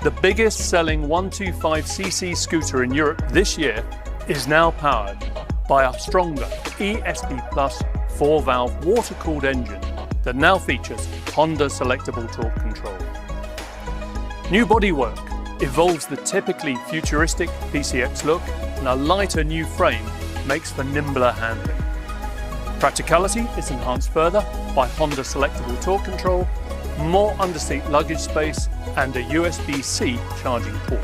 The biggest selling 125cc scooter in Europe this year is now powered by a stronger ESP Plus 4-valve water-cooled engine that now features Honda Selectable Torque Control. New bodywork evolves the typically futuristic PCX look, and a lighter new frame makes for nimbler handling. Practicality is enhanced further by Honda Selectable Torque Control, more underseat luggage space, and a USB-C charging port.